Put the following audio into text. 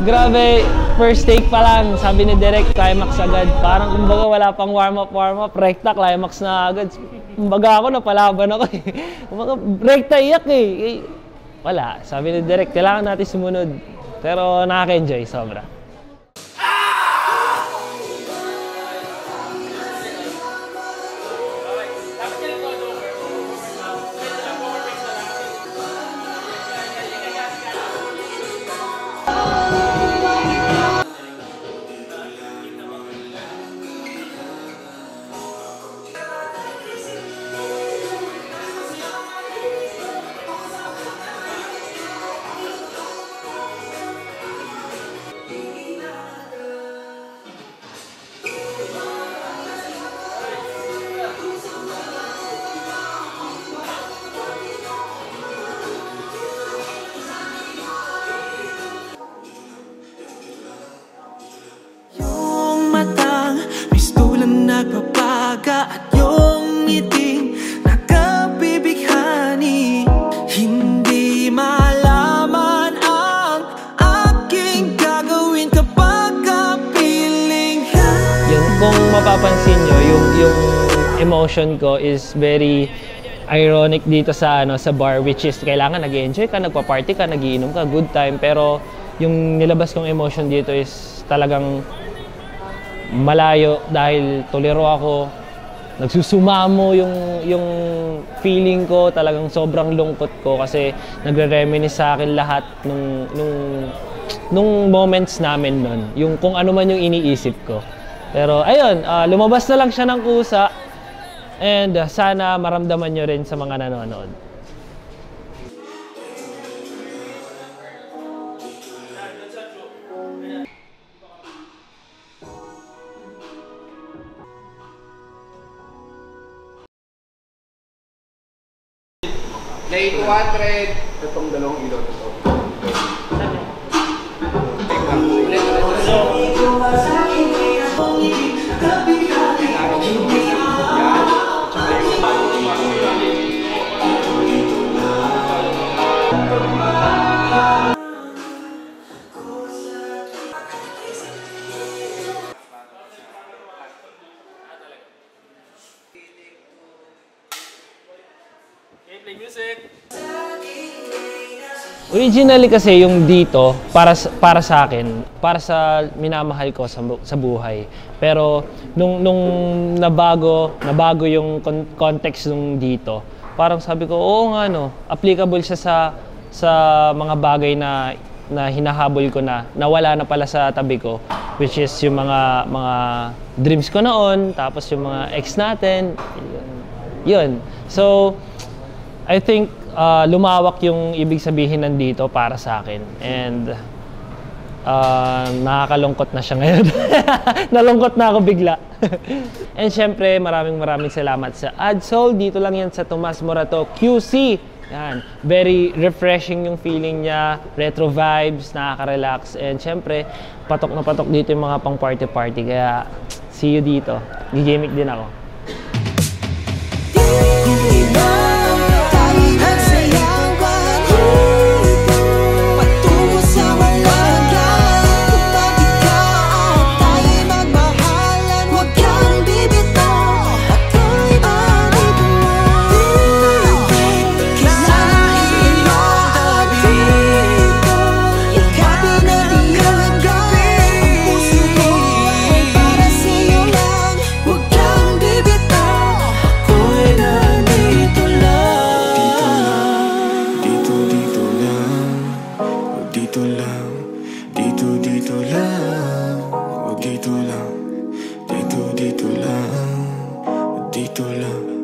Grabe, first take pa lang, sabi ni Direk, climax agad. Parang kumbaga wala pang warm-up, rekta, climax na agad. Kumbaga ako, napalaban ako eh. Kumbaga, rekta iyak eh. Wala, sabi ni Direk, kailangan natin sumunod. Pero nakaka-enjoy, sobra. Nagpapaga at yung ngiting nakabibighani. Hindi malaman ang aking gagawin kapag kapiling ka. Yung kung mapapansin nyo, yung emotion ko is very ironic dito sa sa bar, which is kailangan nag-enjoy ka, nagpa-party ka, nagiinom ka, good time. Pero yung nilabas kong emotion dito is talagang malayo dahil tolero ako, nagsusumamo yung feeling ko, talagang sobrang lungkot ko kasi nagre-reminisce sa akin lahat nung moments namin nun, yung kung ano man yung iniisip ko. Pero ayun, lumabas na lang siya ng kusa and sana maramdaman nyo rin sa mga nanonood. Day 200. Itong dalawang ilaw na to. Originally kasi yung dito para sa akin, para sa minamahal ko sa buhay. Pero nung nabago yung context nung dito, parang sabi ko, oo nga no, applicable siya sa mga bagay na hinahabol ko na wala na pala sa tabi ko, which is yung mga dreams ko noon, tapos yung mga ex natin. Yun. So I think lumawak yung ibig sabihin nandito para sa akin. And nakakalungkot na siya ngayon. Nalungkot na ako bigla. And syempre, maraming salamat sa Adsol. Dito lang yan sa Tomas Morato QC. Yan. Very refreshing yung feeling niya. Retro vibes, nakaka-relax. And syempre, patok na patok dito yung mga pang party-party. Kaya, see you dito. Gigimik din ako. Dito lang